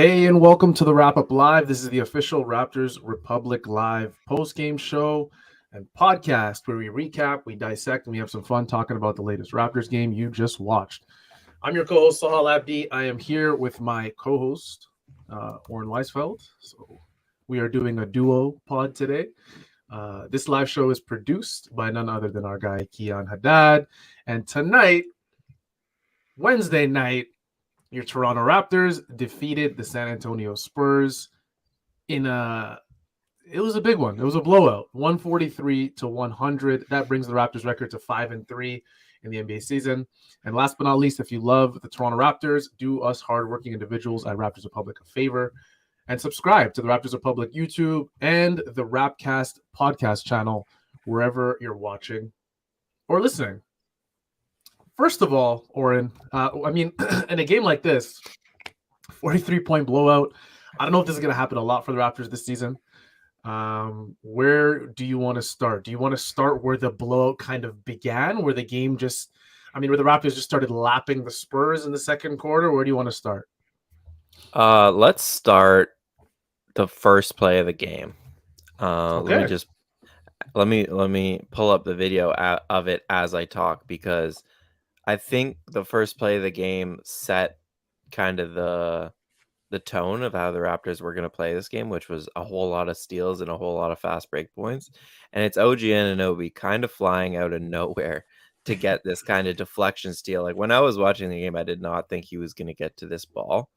Hey, and welcome to the Wrap Up Live. This is the official Raptors Republic Live post-game show and podcast where we recap, we dissect, and we have some fun talking about the latest Raptors game you just watched. I'm your co-host, Sahal Abdi. I am here with my co-host, Oren Weisfeld. So we are doing a duo pod today. This live show is produced by none other than our guy, Kian Haddad. And tonight, Wednesday night, your Toronto Raptors defeated the San Antonio Spurs it was a big one. It was a blowout, 143-100. That brings the Raptors record to 5-3 in the NBA season. And last but not least, if you love the Toronto Raptors, do us hardworking individuals at Raptors Republic a favor and subscribe to the Raptors Republic YouTube and the Rapcast podcast channel wherever you're watching or listening. First of all, Oren, in a game like this, 43-point blowout, I don't know if this is going to happen a lot for the Raptors this season. Where do you want to start? Do you want to start where the blowout kind of began, where the game where the Raptors just started lapping the Spurs in the second quarter? Where do you want to start? Let's start the first play of the game. Okay. Let me pull up the video of it as I talk, because I think the first play of the game set kind of the tone of how the Raptors were going to play this game, which was a whole lot of steals and a whole lot of fast break points. And it's OG Anunoby kind of flying out of nowhere to get this kind of deflection steal. Like, when I was watching the game, I did not think he was going to get to this ball,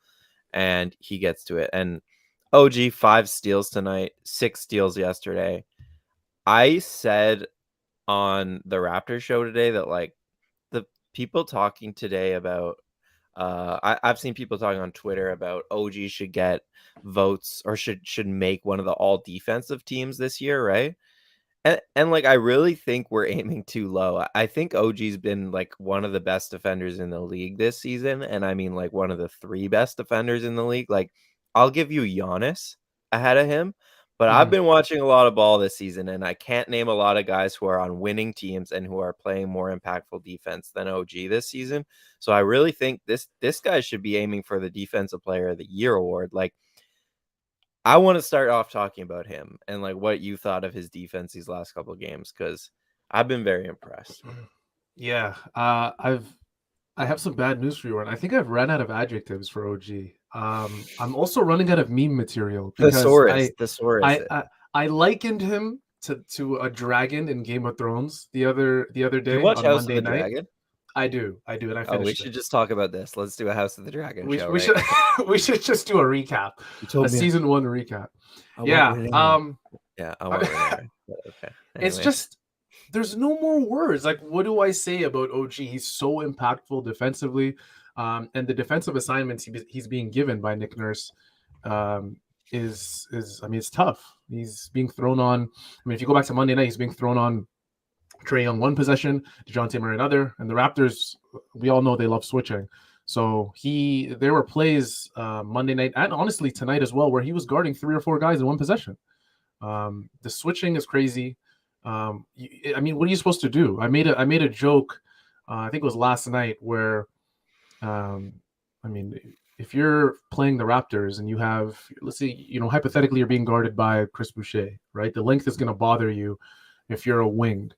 and he gets to it. And OG, 5 steals tonight, 6 steals yesterday. I said on the Raptors show today that, like, the people talking today about I've seen people talking on Twitter about OG should get votes or should make one of the all defensive teams this year, right? And like, I really think we're aiming too low. I think OG's been like one of the best defenders in the league this season, and I mean like one of the 3 best defenders in the league. Like, I'll give you Giannis ahead of him, but I've been watching a lot of ball this season, and I can't name a lot of guys who are on winning teams and who are playing more impactful defense than OG this season. So I really think this guy should be aiming for the Defensive Player of the Year award. Like, I want to start off talking about him and like what you thought of his defense these last couple of games, because I've been very impressed. Yeah, I have some bad news for you, Oren. I think I've run out of adjectives for OG. I'm also running out of meme material because I likened him to a dragon in Game of Thrones the other day. Did you watch on House Monday of the night. Dragon? I do, and I finished. We should just talk about this. Let's do a House of the Dragon show. We should we should just do a recap, season 1 recap. I won't okay. It's just, there's no more words. Like, what do I say about OG? He's so impactful defensively, and the defensive assignments he's being given by Nick Nurse is it's tough. He's being thrown on. If you go back to Monday night, he's being thrown on Trae on one possession, DeJounte Murray another, and the Raptors, we all know they love switching. So there were plays Monday night and honestly tonight as well where he was guarding 3 or 4 guys in one possession. The switching is crazy. What are you supposed to do? I made a joke, I think it was last night, where if you're playing the Raptors and you have, let's say, hypothetically you're being guarded by Chris Boucher, right? The length is going to bother you if you're a wing,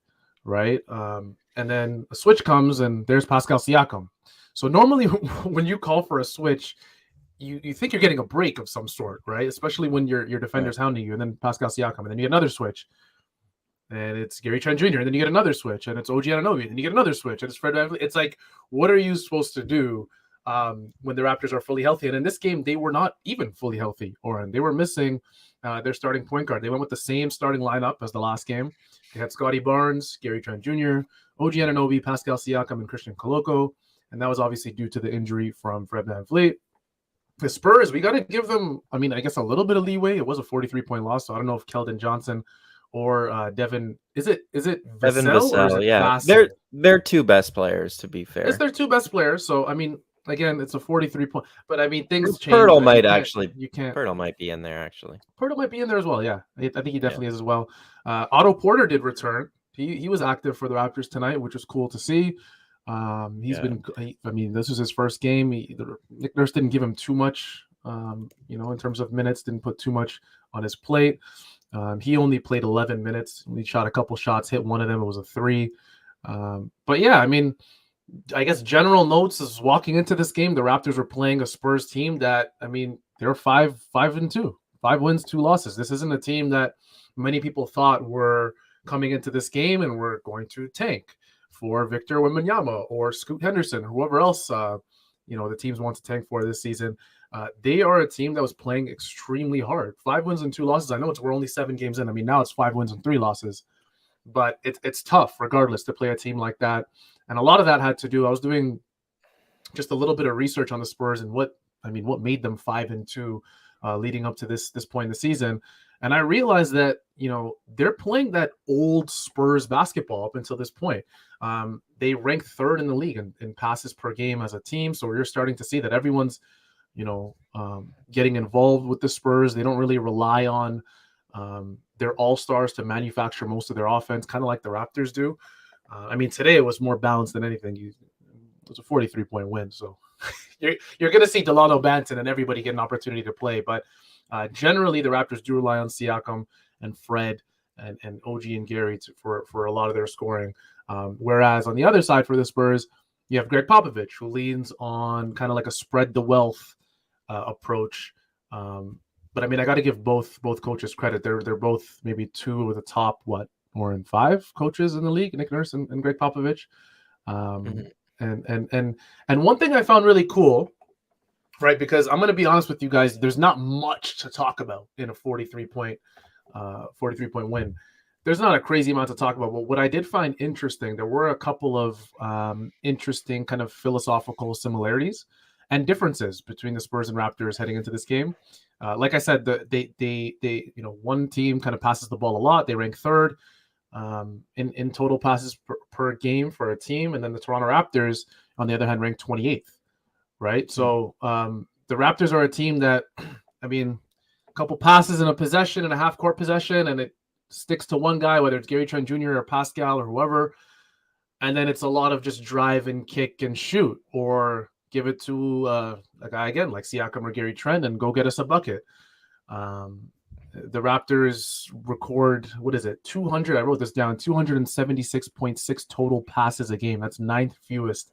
right? And then a switch comes and there's Pascal Siakam. So normally when you call for a switch, you think you're getting a break of some sort, right? Especially when your defender's hounding you, and then Pascal Siakam, and then you get another switch, and it's Gary Trent Jr., and then you get another switch, and it's OG Anunoby, and you get another switch, and it's Fred VanVleet. It's like, what are you supposed to do when the Raptors are fully healthy? And in this game, they were not even fully healthy, Oren. They were missing their starting point guard. They went with the same starting lineup as the last game. They had Scotty Barnes, Gary Trent Jr., OG Anunoby, Pascal Siakam, and Christian Koloko, and that was obviously due to the injury from Fred VanVleet. The Spurs, we got to give them, I guess, a little bit of leeway. It was a 43-point loss, so I don't know if Keldon Johnson or Devin, is it Devin Vassell? Yeah, they're 2 best players, to be fair. It's their 2 best players, so again, it's a 43-point, but things change. Pirtle might Pirtle might be in there, actually. Pirtle might be in there as well, yeah. I think he definitely is as well. Otto Porter did return. He was active for the Raptors tonight, which was cool to see. This was his first game. Nick Nurse didn't give him too much in terms of minutes, didn't put too much on his plate. He only played 11 minutes. He shot a couple shots, hit one of them. It was a 3. But yeah, I mean, I guess general notes is walking into this game, the Raptors were playing a Spurs team that, I mean, they're 5-2, 5 wins, 2 losses. This isn't a team that many people thought were coming into this game and were going to tank for Victor Wembanyama or Scoot Henderson, or whoever else, the teams want to tank for this season. They are a team that was playing extremely hard. 5 wins and 2 losses. I know we're only 7 games in. I mean, now it's 5 wins and 3 losses, but it's tough regardless to play a team like that. And a lot of that had to do, I was doing just a little bit of research on the Spurs and what made them 5-2 leading up to this point in the season. And I realized that, they're playing that old Spurs basketball up until this point. They rank 3rd in the league in passes per game as a team. So you're starting to see that everyone's, getting involved with the Spurs. They don't really rely on their all-stars to manufacture most of their offense, kind of like the Raptors do. Today it was more balanced than anything. It was a 43-point win. So you're going to see Delano Banton and everybody get an opportunity to play. But generally, the Raptors do rely on Siakam and Fred and OG and Gary for a lot of their scoring. Whereas on the other side for the Spurs, you have Greg Popovich, who leans on kind of like a spread the wealth approach. But I got to give both coaches credit. They're both maybe 2 of the top, 5 coaches in the league, Nick Nurse and Greg Popovich. And one thing I found really cool, right? Because I'm going to be honest with you guys, there's not much to talk about in a 43-point win. There's not a crazy amount to talk about, but what I did find interesting, there were a couple of interesting kind of philosophical similarities and differences between the Spurs and Raptors heading into this game. Like I said, they one team kind of passes the ball a lot. They rank 3rd in total passes per game for a team, and then the Toronto Raptors, on the other hand, rank 28th. Right, so the Raptors are a team that, a couple passes in a possession, in a half-court possession, and it sticks to one guy, whether it's Gary Trent Jr. or Pascal or whoever, and then it's a lot of just drive and kick and shoot, or give it to a guy again like Siakam or Gary Trent and go get us a bucket. The Raptors record, 200? I wrote this down, 276.6 total passes a game. That's 9th fewest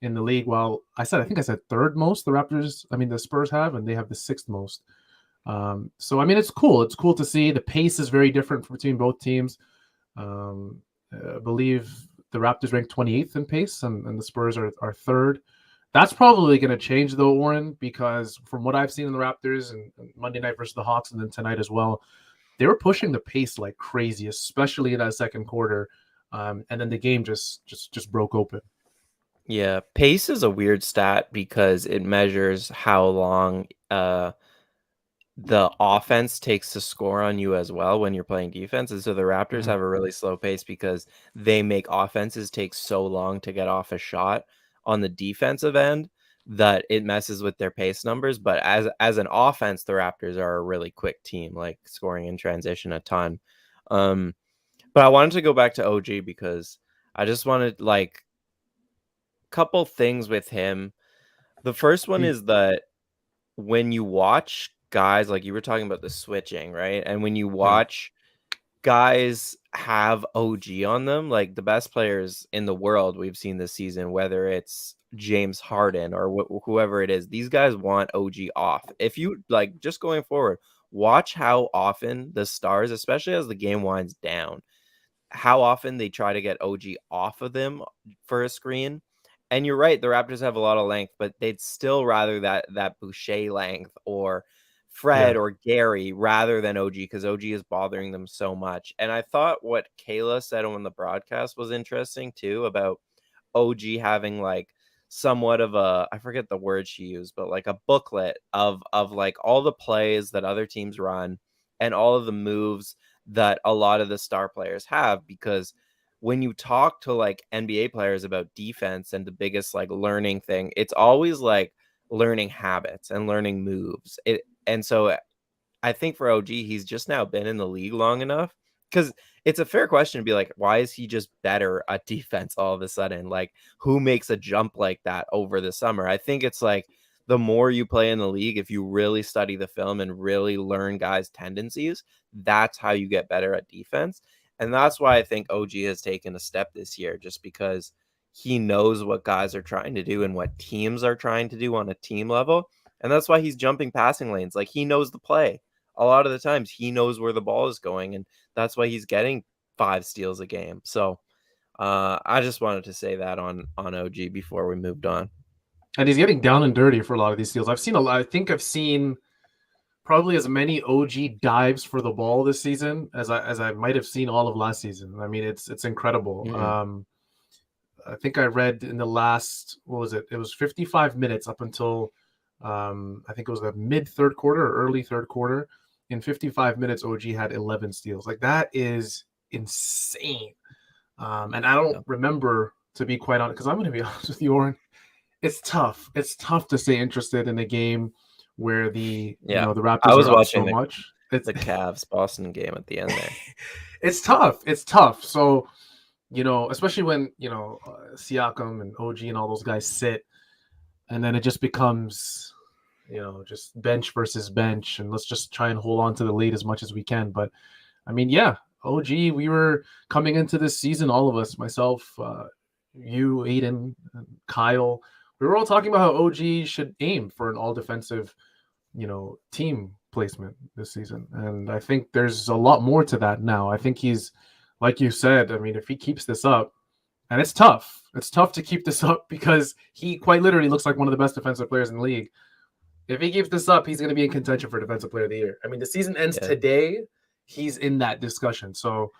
in the league. Well, I think I said 3rd most the Spurs have, and they have the 6th most. So it's cool. It's cool to see. The pace is very different between both teams. I believe the Raptors rank 28th in pace, and the Spurs are 3rd. That's probably going to change, though, Warren, because from what I've seen in the Raptors and Monday night versus the Hawks and then tonight as well, they were pushing the pace like crazy, especially in that second quarter. And then the game just broke open. Yeah, pace is a weird stat because it measures how long the offense takes to score on you as well when you're playing defense. And so the Raptors have a really slow pace because they make offenses take so long to get off a shot on the defensive end that it messes with their pace numbers. But as an offense, the Raptors are a really quick team, like scoring in transition a ton. But I wanted to go back to OG because I just wanted couple things with him. The first one is that when you watch guys, like you were talking about the switching, right? And when you watch guys have OG on them, like the best players in the world we've seen this season, whether it's James Harden or whoever it is, these guys want OG off. If you just going forward, watch how often the stars, especially as the game winds down, how often they try to get OG off of them for a screen. And you're right, the Raptors have a lot of length, but they'd still rather that Boucher length or Fred or Gary rather than OG, because OG is bothering them so much. And I thought what Kayla said on the broadcast was interesting too, about OG having somewhat of a, I forget the word she used, but a booklet of all the plays that other teams run and all of the moves that a lot of the star players have. Because when you talk to NBA players about defense and the biggest learning thing, it's always learning habits and learning moves. And so I think for OG, he's just now been in the league long enough, because it's a fair question to be why is he just better at defense all of a sudden? Who makes a jump like that over the summer? I think it's the more you play in the league, if you really study the film and really learn guys' tendencies, that's how you get better at defense. And that's why I think OG has taken a step this year, just because he knows what guys are trying to do and what teams are trying to do on a team level. And that's why he's jumping passing lanes. Like, he knows the play. A lot of the times he knows where the ball is going, and that's why he's getting 5 steals a game. So I just wanted to say that on OG before we moved on. And he's getting down and dirty for a lot of these steals. I've seen a lot. I think I've seen probably as many OG dives for the ball this season as I might have seen all of last season. I mean, it's incredible. Mm-hmm. I think I read in the last, what was it? It was 55 minutes up until I think it was the mid third quarter or early third quarter. In 55 minutes, OG had 11 steals. Like, that is insane. And I don't remember, to be quite honest, because I'm going to be honest with you, Oren. It's tough. It's tough to stay interested in a game where the Raptors are up so much. It's the Cavs Boston game at the end there. It's tough. It's tough. So, especially when Siakam and OG and all those guys sit, and then it just becomes just bench versus bench, and let's just try and hold on to the lead as much as we can. But I mean, yeah, OG, we were coming into this season, all of us, myself, you, Aiden, Kyle, we were all talking about how OG should aim for an all defensive, team placement this season. And I think there's a lot more to that now. I think he's, like you said, I mean, if he keeps this up, and it's tough to keep this up because he quite literally looks like one of the best defensive players in the league. If he keeps this up, he's going to be in contention for Defensive Player of the Year. I mean, the season ends today. He's in that discussion. So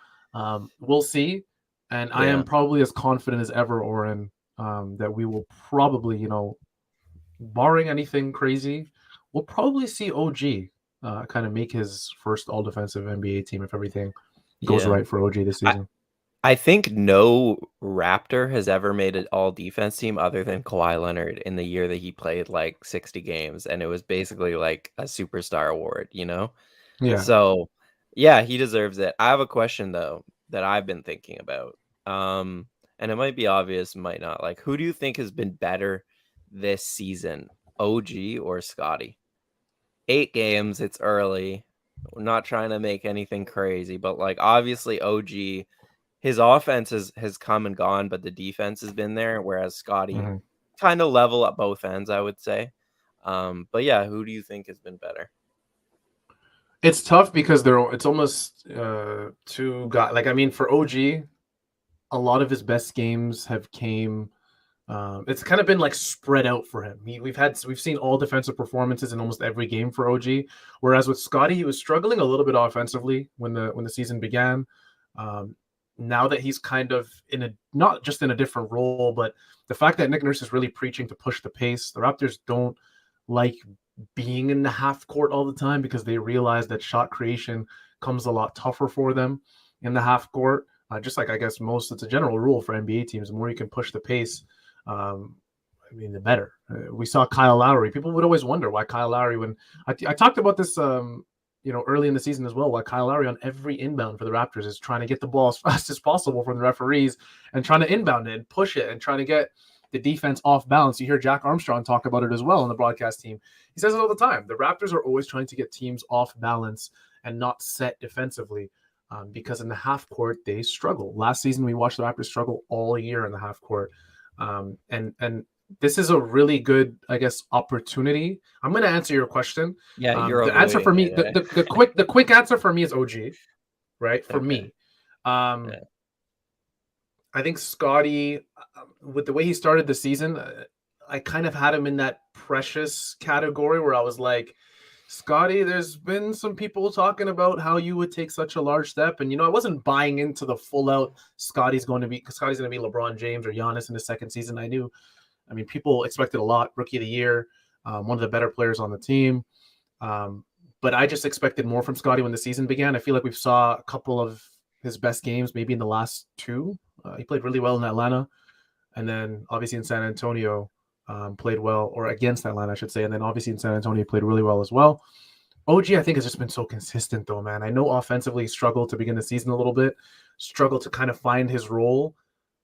we'll see. And I am probably as confident as ever, Oren, that we will probably, barring anything crazy, we'll probably see OG kind of make his first all-defensive NBA team if everything goes right for OG this season. I think no Raptor has ever made an all-defense team other than Kawhi Leonard in the year that he played like 60 games, and it was basically like a superstar award, Yeah. So, yeah, he deserves it. I have a question, though, that I've been thinking about. And it might be obvious, might not. Like, who do you think has been better this season, OG or Scotty? 8 games, it's early. We're not trying to make anything crazy, but like obviously OG, his offense has come and gone, but the defense has been there, whereas Scotty kind of level at both ends, I would say. But yeah, who do you think has been better? It's tough because it's almost two guys. Like, I mean, for OG, a lot of his best games have came. It's kind of been like spread out for him. We've seen all defensive performances in almost every game for OG. Whereas with Scotty, he was struggling a little bit offensively when the season began. Now that he's kind of not just in a different role, but the fact that Nick Nurse is really preaching to push the pace. The Raptors don't like being in the half court all the time because they realize that shot creation comes a lot tougher for them in the half court. Just like I guess it's a general rule for NBA teams. The more you can push the pace, I mean, the better. We saw Kyle Lowry. People would always wonder why Kyle Lowry, when I talked about this, early in the season as well, why Kyle Lowry on every inbound for the Raptors is trying to get the ball as fast as possible from the referees and trying to inbound it and push it and trying to get the defense off balance. You hear Jack Armstrong talk about it as well on the broadcast team. He says it all the time. The Raptors are always trying to get teams off balance and not set defensively because in the half court, they struggle. Last season, we watched the Raptors struggle all year in the half court. And this is a really good, I guess, opportunity. I'm going to answer your question. Yeah, the answer for me, the quick answer for me is OG, right? For me, I think Scotty, with the way he started the season, I kind of had him in that precious category where I was like, Scotty, there's been some people talking about how you would take such a large step. And, I wasn't buying into the full out Scotty's going to be LeBron James or Giannis in the second season. People expected a lot. Rookie of the year, one of the better players on the team. But I just expected more from Scotty when the season began. I feel like we saw a couple of his best games, maybe in the last 2. He played really well in Atlanta. And then obviously in San Antonio, played well, or against Atlanta, I should say. And then obviously in San Antonio, played really well as well. OG, I think, has just been so consistent, though, man. I know offensively he struggled to begin the season a little bit, struggled to kind of find his role.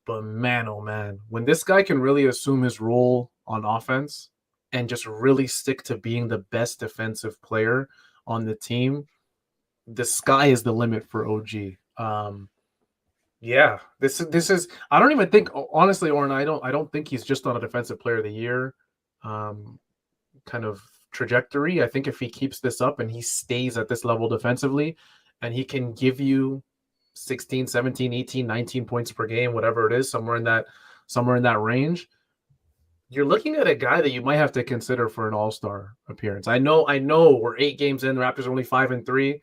But man, oh man, when this guy can really assume his role on offense and just really stick to being the best defensive player on the team, the sky is the limit for OG. Yeah, this is. I don't even think, honestly, Oren. I don't think he's just on a defensive player of the year kind of trajectory. I think if he keeps this up and he stays at this level defensively, and he can give you 16, 17, 18, 19 points per game, whatever it is, somewhere in that range, you're looking at a guy that you might have to consider for an all-star appearance. I know we're 8 games in, the Raptors are only 5-3,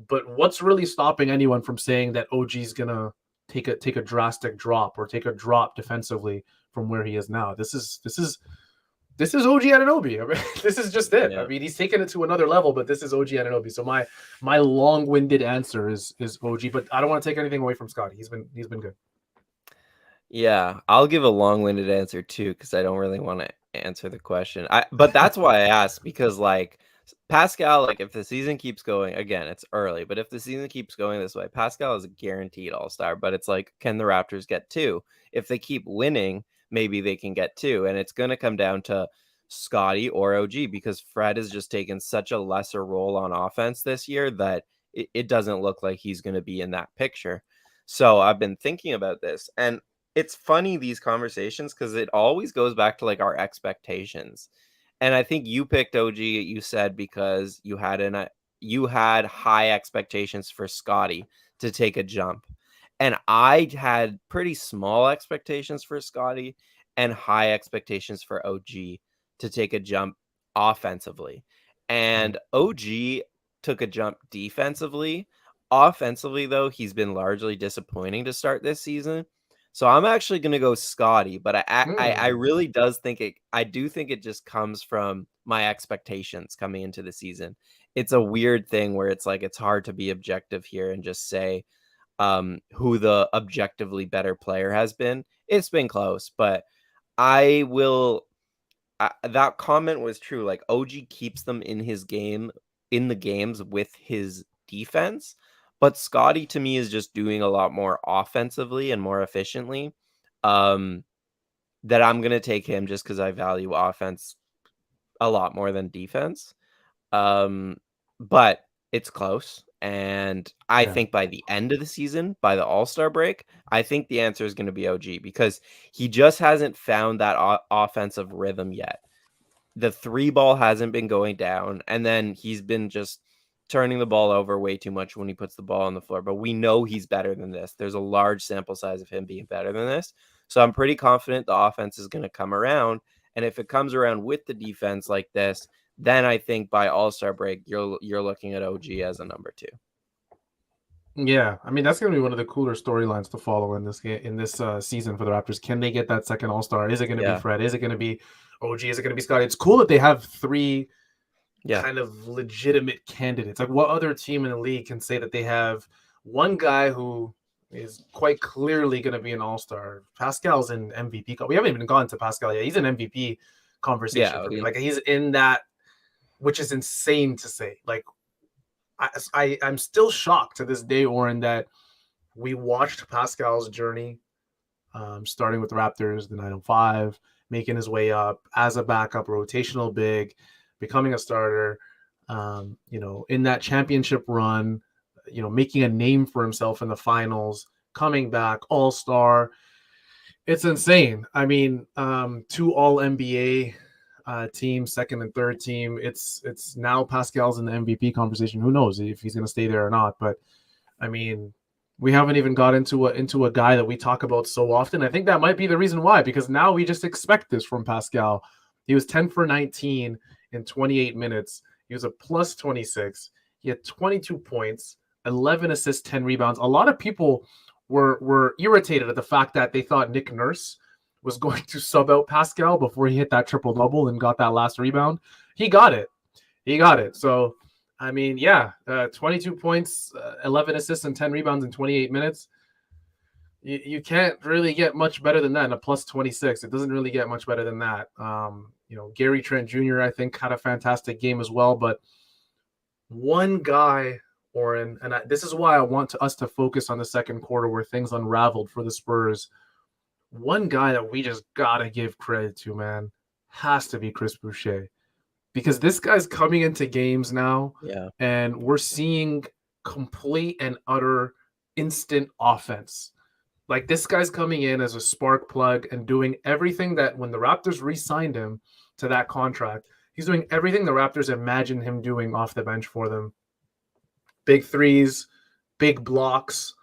but what's really stopping anyone from saying that OG's gonna take a drastic drop or take a drop defensively from where he is now? This is OG Anunoby. I mean, this is just it. Yeah. I mean, he's taken it to another level, but this is OG Anunoby. So my long-winded answer is OG, but I don't want to take anything away from Scotty. He's been good. Yeah, I'll give a long-winded answer too, because I don't really want to answer the question. But that's why I asked, because like Pascal, like if the season keeps going, again, it's early, but if the season keeps going this way, Pascal is a guaranteed all-star. But it's like, can the Raptors get 2? If they keep winning, maybe they can get 2. And it's going to come down to Scotty or OG, because Fred has just taken such a lesser role on offense this year that it doesn't look like he's going to be in that picture. So I've been thinking about this, and it's funny, these conversations, because it always goes back to like our expectations. And I think you picked OG, you said, because you had high expectations for Scotty to take a jump. And I had pretty small expectations for Scotty and high expectations for OG to take a jump offensively. And OG took a jump defensively. Offensively, though, he's been largely disappointing to start this season. So I'm actually going to go Scotty, but I really I do think it just comes from my expectations coming into the season. It's a weird thing where it's like, it's hard to be objective here and just say who the objectively better player has been. It's been close, but that comment was true. Like, OG keeps them in the games with his defense. But Scotty, to me, is just doing a lot more offensively and more efficiently. That I'm going to take him just because I value offense a lot more than defense. But it's close. And I think by the end of the season, by the All-Star break, I think the answer is going to be OG, because he just hasn't found that offensive rhythm yet. The 3 ball hasn't been going down, and then he's been just turning the ball over way too much when he puts the ball on the floor. But we know he's better than this. There's a large sample size of him being better than this. So I'm pretty confident the offense is going to come around. And if it comes around with the defense like this, then I think by All-Star break, you're looking at OG as a number 2. Yeah, I mean, that's going to be one of the cooler storylines to follow in this season for the Raptors. Can they get that second All-Star? Is it going to be Fred? Is it going to be OG? Is it going to be Scotty? It's cool that they have 3 kind of legitimate candidates. Like, what other team in the league can say that they have one guy who is quite clearly going to be an all-star? Pascal's in MVP. We haven't even gone to Pascal yet. He's an MVP conversation for me. Like, he's in that, which is insane to say. Like, I'm still shocked to this day, Oren, that we watched Pascal's journey, starting with the Raptors, the 905, making his way up as a backup, rotational big, becoming a starter, in that championship run, making a name for himself in the finals, coming back, all-star. It's insane. I mean, 2 all-NBA teams, second and third team. It's now Pascal's in the MVP conversation. Who knows if he's going to stay there or not? But I mean, we haven't even got into a guy that we talk about so often. I think that might be the reason why, because now we just expect this from Pascal. He was 10 for 19 in 28 minutes. He was a plus 26. He had 22 points, 11 assists, 10 rebounds. A lot of people were irritated at the fact that they thought Nick Nurse was going to sub out Pascal before he hit that triple-double and got that last rebound. He got it. So, I mean, 22 points, 11 assists, and 10 rebounds in 28 minutes. You can't really get much better than that in a plus 26. It doesn't really get much better than that. Gary Trent Jr., I think, had a fantastic game as well. But one guy, Oren, and this is why I want us to focus on the second quarter where things unraveled for the Spurs. One guy that we just got to give credit to, man, has to be Chris Boucher, because this guy's coming into games now, Yeah. and we're seeing complete and utter instant offense. Like, this guy's coming in as a spark plug and doing everything that when the Raptors re-signed him to that contract, he's doing everything the Raptors imagined him doing off the bench for them. Big threes, big blocks,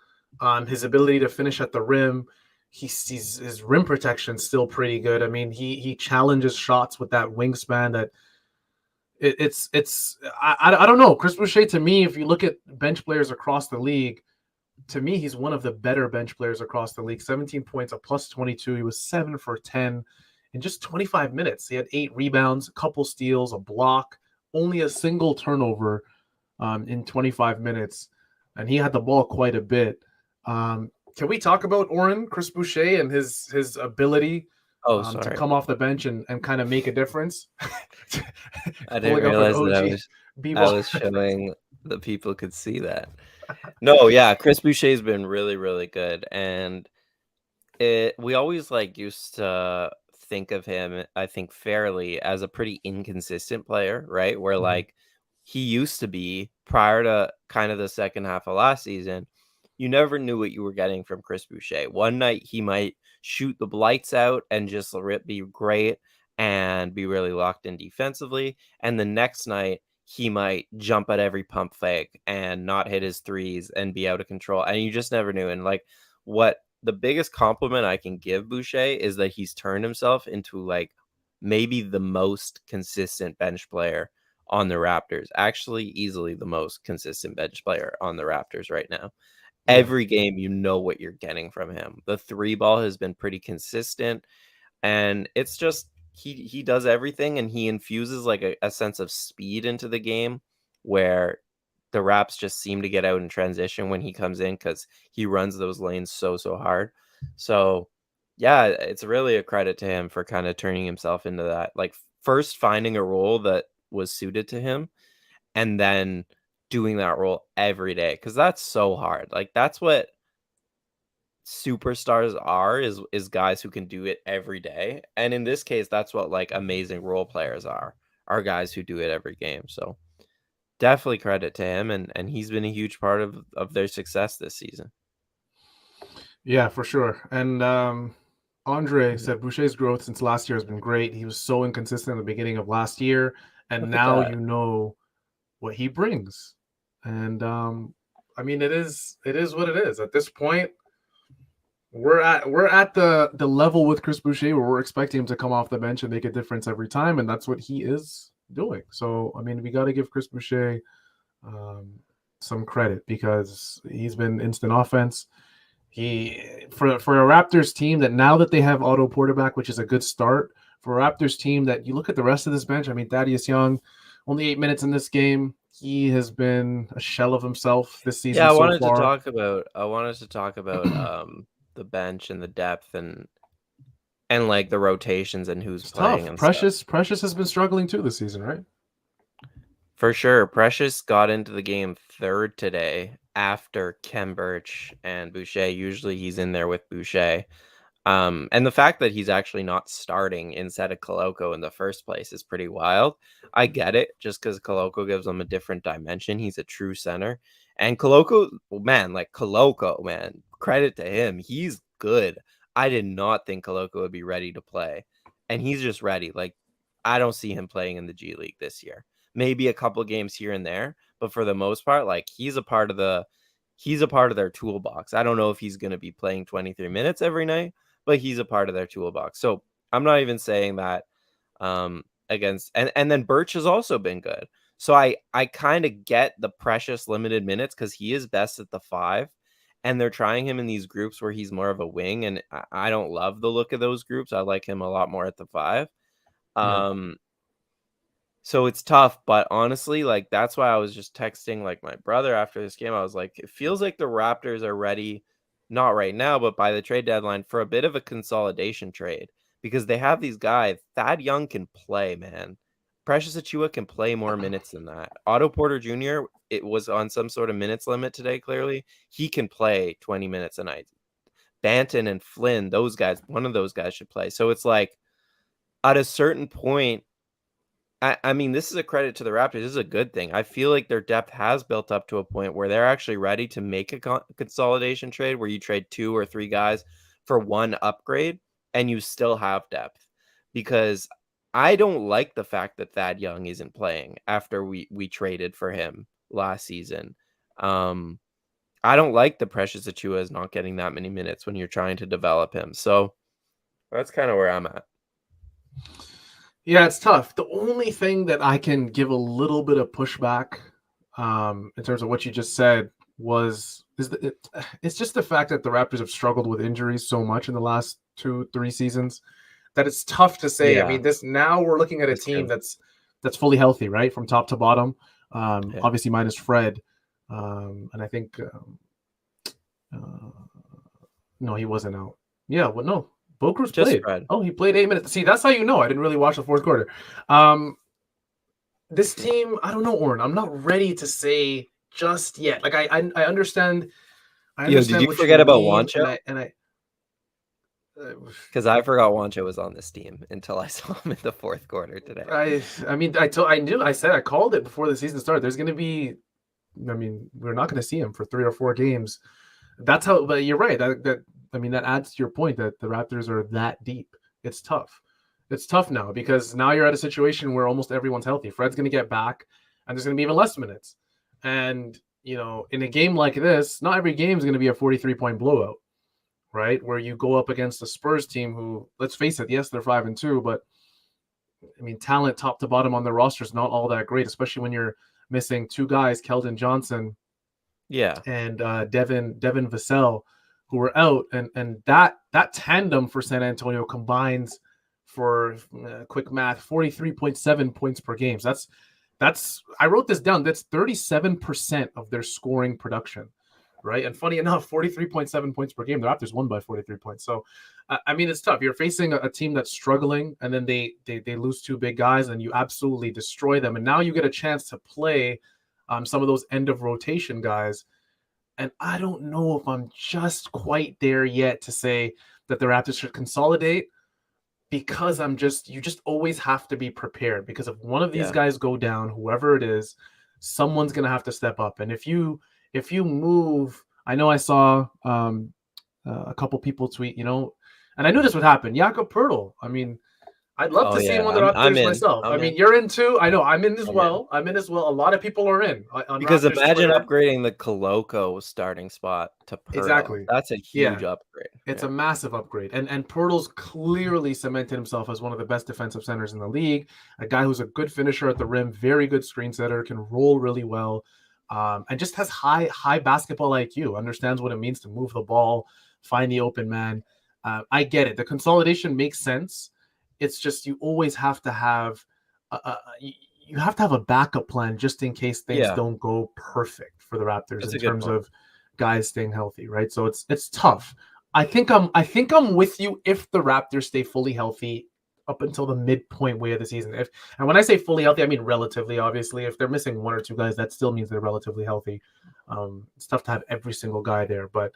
his ability to finish at the rim. His rim protection still pretty good. I mean, he challenges shots with that wingspan that I don't know. Chris Boucher, to me, if you look at bench players across the league, to me, he's one of the better bench players across the league. 17 points, a plus 22. He was 7 for 10 in just 25 minutes. He had 8 rebounds, a couple steals, a block, only a single turnover in 25 minutes. And he had the ball quite a bit. Can we talk about Chris Boucher, and his ability to come off the bench and kind of make a difference? I didn't realize that I was showing the people could see that. No, yeah, Chris Boucher's been really, really good, and we always used to think of him, I think, fairly as a pretty inconsistent player, right? Where he used to be prior to kind of the second half of last season. You never knew what you were getting from Chris Boucher. One night he might shoot the lights out and just be great and be really locked in defensively, and the next night he might jump at every pump fake and not hit his threes and be out of control. And you just never knew. And what the biggest compliment I can give Boucher is that he's turned himself into maybe the most consistent bench player on the Raptors. Actually, easily the most consistent bench player on the Raptors right now. Yeah. Every game, you know what you're getting from him. The 3 ball has been pretty consistent, and it's just he does everything, and he infuses a sense of speed into the game where the Raps just seem to get out in transition when he comes in because he runs those lanes so hard. So yeah, it's really a credit to him for kind of turning himself into that, first finding a role that was suited to him and then doing that role every day, because that's so hard. That's what superstars is guys who can do it every day, and in this case that's what amazing role players are guys who do it every game. So definitely credit to him, and he's been a huge part of their success this season. Yeah, for sure. And Andre said Boucher's growth since last year has been great. He was so inconsistent at the beginning of last year, and now you know what he brings. And I mean, it is what it is at this point. We're at the level with Chris Boucher where we're expecting him to come off the bench and make a difference every time, and that's what he is doing. So I mean, we got to give Chris Boucher some credit, because he's been instant offense. He for a Raptors team that now that they have Otto Porter back, which is a good start for a Raptors team, that you look at the rest of this bench. I mean, Thaddeus Young, only 8 minutes in this game. He has been a shell of himself this season. Yeah, I so wanted far. to talk about the bench and the depth and the rotations and who's It's playing. Tough. And Precious has been struggling too this season, right? For sure. Precious got into the game 3rd today after Khem Birch and Boucher. Usually he's in there with Boucher. And the fact that he's actually not starting instead of Koloko in the first place is pretty wild. I get it, just because Koloko gives him a different dimension. He's a true center. And Koloko, man, credit to him. He's good. I did not think Koloko would be ready to play. And he's just ready. I don't see him playing in the G League this year. Maybe a couple games here and there, but for the most part, he's a part of their toolbox. I don't know if he's going to be playing 23 minutes every night, but he's a part of their toolbox. So I'm not even saying that against, and then Birch has also been good. So I kind of get the Precious limited minutes, because he is best at the 5, and they're trying him in these groups where he's more of a wing, and I don't love the look of those groups. I like him a lot more at the 5. So it's tough, but honestly, that's why I was just texting my brother after this game. I was like, it feels like the Raptors are ready, not right now, but by the trade deadline, for a bit of a consolidation trade, because they have these guys. Thad Young can play, man. Precious Achiuwa can play more minutes than that. Otto Porter Jr., it was on some sort of minutes limit today, clearly. He can play 20 minutes a night. Banton and Flynn, those guys, one of those guys should play. So it's at a certain point, I mean, this is a credit to the Raptors. This is a good thing. I feel like their depth has built up to a point where they're actually ready to make a consolidation trade where you trade 2 or 3 guys for one upgrade and you still have depth. Because I don't like the fact that Thad Young isn't playing after we traded for him last season. I don't like the Precious Achiuwa is not getting that many minutes when you're trying to develop him. So that's kind of where I'm at. Yeah, it's tough. The only thing that I can give a little bit of pushback in terms of what you just said it's just the fact that the Raptors have struggled with injuries so much in the last 2-3 seasons that it's tough to say. I Yeah, mean, now we're looking at a that's team true. that's fully healthy, right, from top to bottom. Yeah. Obviously minus Fred, and I think no, he wasn't out. Yeah, well, no, Boker's Just played. Fred. Oh, he played 8 minutes. See, that's how you know. I didn't really watch the fourth quarter. This team, I don't know, Oren. I'm not ready to say just yet. Like I understand. I Yo, did understand you what forget you about mean, Wancho? and I. Because I forgot Wancho was on this team until I saw him in the fourth quarter today. I mean, I said I called it before the season started. There's going to be, I mean, we're not going to see him for 3 or 4 games. That's how. But you're right. I mean, that adds to your point that the Raptors are that deep. It's tough. It's tough now because now you're at a situation where almost everyone's healthy. Fred's going to get back, and there's going to be even less minutes. And in a game like this, not every game is going to be a 43-point blowout, right? Where you go up against a Spurs team who, let's face it, yes, they're 5-2, but I mean, talent top to bottom on their roster is not all that great, especially when you're missing 2 guys, Keldon Johnson, Yeah. and Devin Vassell, who were out, and that tandem for San Antonio combines for quick math 43.7 points per game. So that's I wrote this down. That's 37% of their scoring production, right? And funny enough, 43.7 points per game. The Raptors won by 43 points. So I mean, it's tough. You're facing a team that's struggling, and then they lose 2 big guys, and you absolutely destroy them. And now you get a chance to play some of those end of rotation guys. And I don't know if I'm just quite there yet to say that the Raptors should consolidate, because you just always have to be prepared, because if one of these guys go down, whoever it is, someone's going to have to step up. And if you move, I know I saw a couple people tweet, and I knew this would happen. Jakob Poeltl. I mean, I'd love to see him on the Raptors myself. I mean, you're in too. I know I'm in as well. I'm in as well. A lot of people are in. Because Raptors imagine Twitter. upgrading the Koloko starting spot to Poeltl. Exactly. That's a huge upgrade. It's a massive upgrade. And Poeltl's clearly cemented himself as one of the best defensive centers in the league, a guy who's a good finisher at the rim, very good screen setter, can roll really well, and just has high basketball IQ, understands what it means to move the ball, find the open man. I get it. The consolidation makes sense. It's just you always have to have you have to have a backup plan just in case things don't go perfect for the Raptors. That's in terms of guys staying healthy, right? So it's tough. I think I'm with you if the Raptors stay fully healthy up until the midpoint way of the season. And when I say fully healthy, I mean relatively. Obviously, if they're missing 1 or 2 guys, that still means they're relatively healthy. It's tough to have every single guy there, but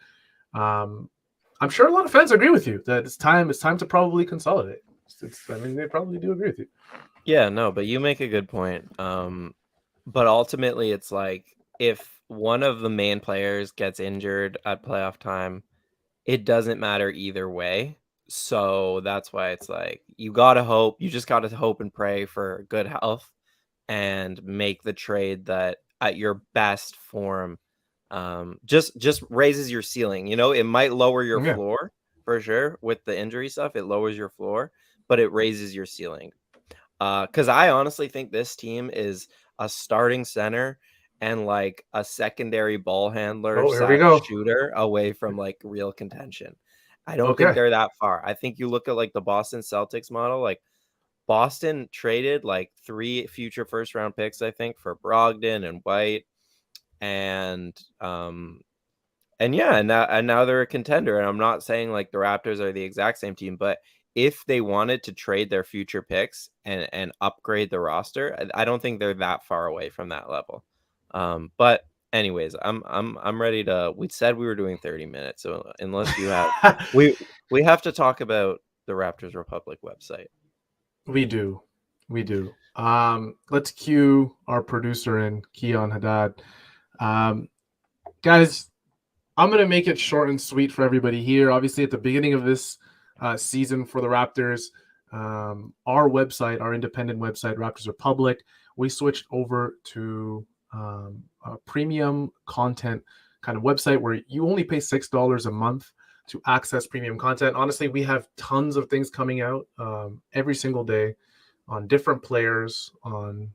I'm sure a lot of fans agree with you that it's time to probably consolidate. I mean, they probably do agree with you. Yeah, no, but you make a good point. But ultimately, it's like if one of the main players gets injured at playoff time, it doesn't matter either way. So that's why it's like you just gotta hope and pray for good health and make the trade that at your best form just raises your ceiling. It might lower your floor for sure with the injury stuff. It lowers your floor, but it raises your ceiling. Because I honestly think this team is a starting center and like a secondary ball handler shooter away from like real contention. I don't think they're that far. I think you look at like the Boston Celtics model, like Boston traded like 3 future first round picks, I think, for Brogdon and White. And now they're a contender. And I'm not saying like the Raptors are the exact same team, but if they wanted to trade their future picks and upgrade the roster, I don't think they're that far away from that level. But anyways, I'm ready to. We said we were doing 30 minutes, so unless you have, we have to talk about the Raptors Republic website. We do. Let's cue our producer in, Keon Haddad. Guys, I'm going to make it short and sweet for everybody here. Obviously, at the beginning of this season for the Raptors, our website, our independent website, Raptors Republic, we switched over to a premium content kind of website where you only pay $6 a month to access premium content. Honestly, we have tons of things coming out every single day on different players, on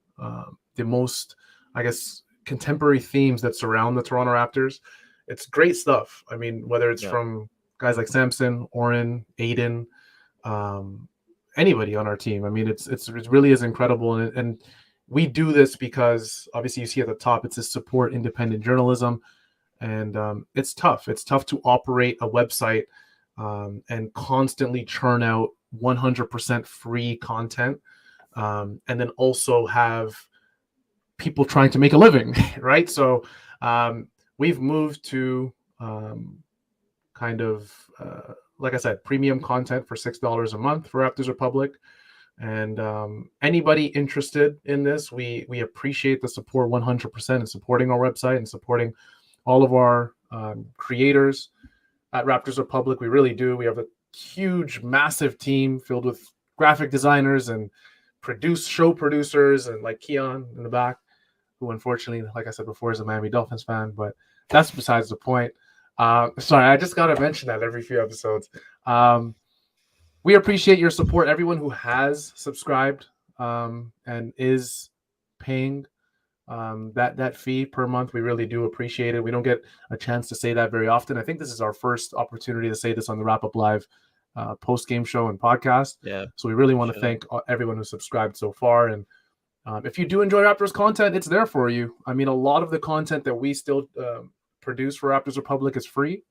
the most, I guess, contemporary themes that surround the Toronto Raptors. It's great stuff. I mean, whether it's from guys like Samson, Oren, Aiden, anybody on our team. I mean, it really is incredible, and we do this because obviously you see at the top it says support independent journalism, and it's tough. It's tough to operate a website and constantly churn out 100% free content, and then also have people trying to make a living, right? So we've moved to kind of, like I said, premium content for $6 a month for Raptors Republic. And anybody interested in this, we appreciate the support 100% and supporting our website and supporting all of our creators at Raptors Republic. We really do. We have a huge, massive team filled with graphic designers and show producers, and like Keon in the back, who unfortunately, like I said before, is a Miami Dolphins fan, but that's besides the point. Sorry, I just got to mention that every few episodes. We appreciate your support, everyone who has subscribed and is paying that fee per month. We really do appreciate it. We don't get a chance to say that very often. I think this is our first opportunity to say this on the Wrap Up Live post-game show and podcast. Yeah. So we really want to thank everyone who subscribed so far. And if you do enjoy Raptors content, it's there for you. I mean, a lot of the content that we still produce for Raptors Republic is free.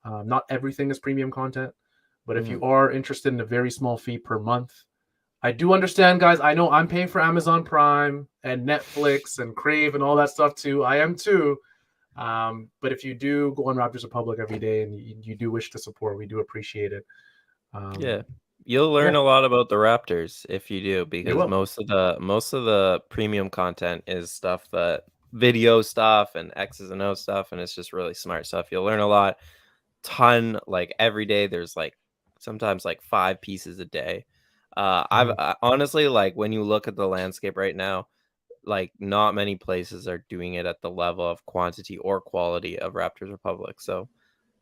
Not everything is premium content. But if you are interested in a very small fee per month, I do understand, guys. I know I'm paying for Amazon Prime and Netflix and Crave and all that stuff too. I am too. But if you do go on Raptors Republic every day and you do wish to support, we do appreciate it. You'll learn a lot about the Raptors if you do, because most of the premium content is stuff that video stuff and X's and O stuff, and it's just really smart stuff. You'll learn a lot. Ton, like every day there's like sometimes like 5 pieces a day. I've honestly, like, when you look at the landscape right now, like not many places are doing it at the level of quantity or quality of Raptors Republic. So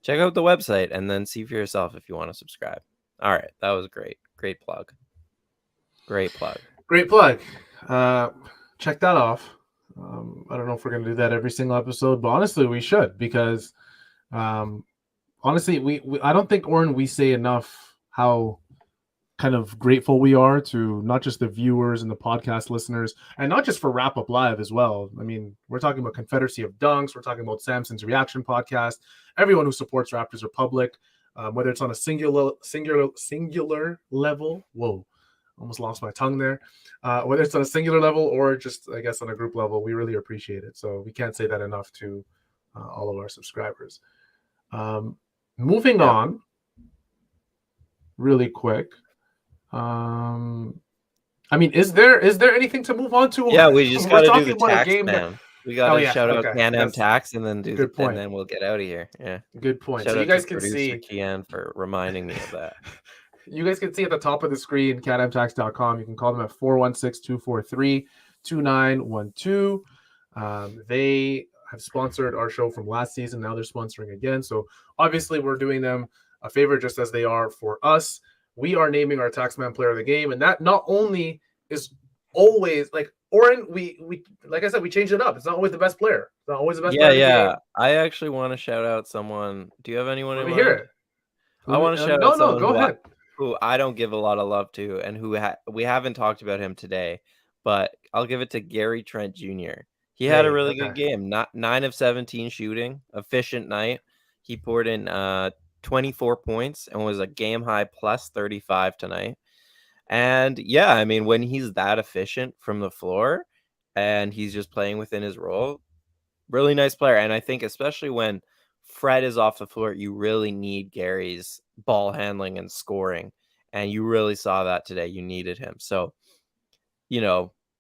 check out the website and then see for yourself if you want to subscribe. All right, that was great. Great plug. Check that off. I don't know if we're going to do that every single episode, but honestly we should, because honestly, we I don't think, Oren, we say enough how kind of grateful we are to not just the viewers and the podcast listeners, and not just for Wrap Up Live as well. I mean, we're talking about Confederacy of Dunks, we're talking about Samson's Reaction podcast, everyone who supports Raptors Republic, whether it's on a singular level. Whoa, almost lost my tongue there. Whether it's on a singular level or just, I guess, on a group level, we really appreciate it. So we can't say that enough to all of our subscribers. Moving on really quick. I mean, is there anything to move on to? Yeah, we just got to do the tax, man. We got to shout out Can-Am Tax and then do and then we'll get out of here. Yeah. Good point. Shout so out you guys to can see Kian for reminding me of that. You guys can see at the top of the screen, canamtax.com. You can call them at 416-243-2912. They have sponsored our show from last season. Now they're sponsoring again. So obviously we're doing them a favor, just as they are for us. We are naming our Taxman Player of the Game, and that not only is always, like, Oren, we like I said, we changed it up. It's not always the best player. It's not always the best player. Yeah. I actually want to shout out someone. Do you have anyone in mind? Hear it. I want to shout out someone go ahead. Who I don't give a lot of love to, and who we haven't talked about him today, but I'll give it to Gary Trent Jr. He had a really good game. 9 of 17 shooting, efficient night. He poured in 24 points and was a game high plus 35 tonight. And yeah, I mean, when he's that efficient from the floor and he's just playing within his role, really nice player. And I think especially when Fred is off the floor, you really need Gary's ball handling and scoring. And you really saw that today. You needed him. So,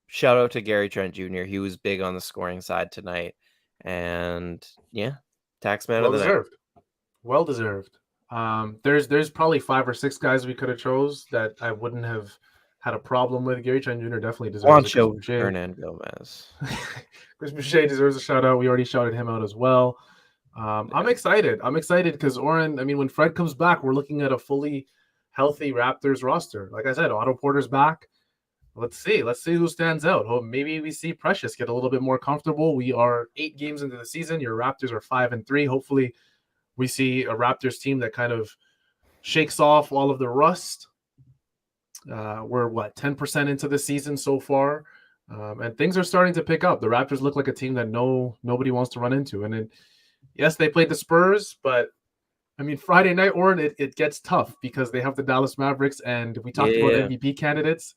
shout out to Gary Trent Jr. He was big on the scoring side tonight. And yeah, taxman of the night. Well deserved. There's probably 5 or 6 guys we could have chose that I wouldn't have had a problem with. Gary Trent Jr. definitely deserves it. Hernan Gomez. Chris Boucher deserves a shout out. We already shouted him out as well. I'm excited. I'm excited because Oren, when Fred comes back, we're looking at a fully healthy Raptors roster. Like I said, Otto Porter's back. Let's see who stands out. Oh, maybe we see Precious get a little bit more comfortable. We are 8 games into the season. Your Raptors are 5-3. Hopefully we see a Raptors team that kind of shakes off all of the rust. We're 10% into the season so far, and things are starting to pick up. The Raptors look like a team that nobody wants to run into. And then, yes, they played the Spurs, but Friday night, Oren, it gets tough because they have the Dallas Mavericks, and we talked about MVP candidates.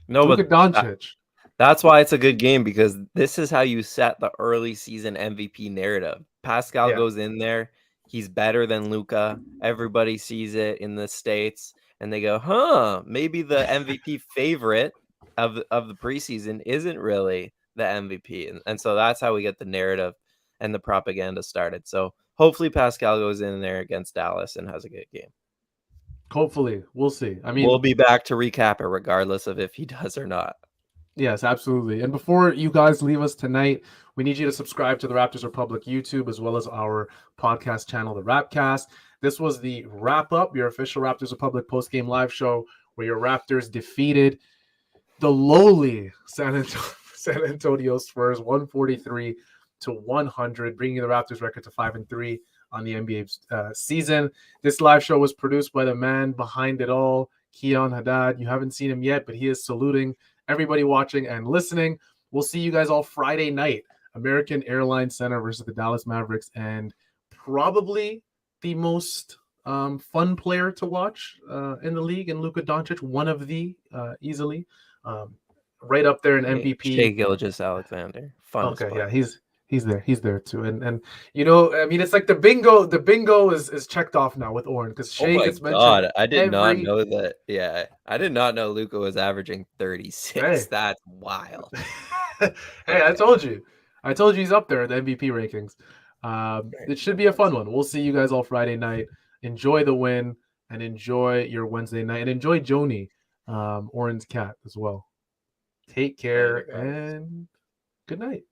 No, Luka Doncic. That's why it's a good game, because this is how you set the early season MVP narrative. Pascal goes in there. He's better than Luka. Everybody sees it in the States, and they go, maybe the MVP favorite of the preseason isn't really the MVP. And so that's how we get the narrative and the propaganda started. So hopefully Pascal goes in there against Dallas and has a good game. Hopefully. We'll see. We'll be back to recap it regardless of if he does or not. Yes, absolutely. And before you guys leave us tonight, we need you to subscribe to the Raptors Republic YouTube as well as our podcast channel, The Rapcast. This was the wrap-up, your official Raptors Republic post-game live show where your Raptors defeated the lowly San Antonio Spurs 143-100, bringing the Raptors record to 5-3 on the NBA season. This live show was produced by the man behind it all, Keon Haddad. You haven't seen him yet, but he is saluting everybody watching and listening. We'll see you guys all Friday night. American Airlines Center versus the Dallas Mavericks, and probably the most fun player to watch in the league, and Luka Doncic, one of the easily right up there in MVP. Shai Gilgeous-Alexander, fun. Okay, yeah, he's there too, and it's like the bingo is checked off now with Oren, because Shai gets mentioned. God, I did not know that. Yeah, I did not know Luka was averaging 36. Hey. That's wild. Hey, I told you he's up there in the MVP rankings. It should be a fun one. We'll see you guys all Friday night. Enjoy the win and enjoy your Wednesday night, and enjoy Joni, Oren's cat, as well. Take care and good night.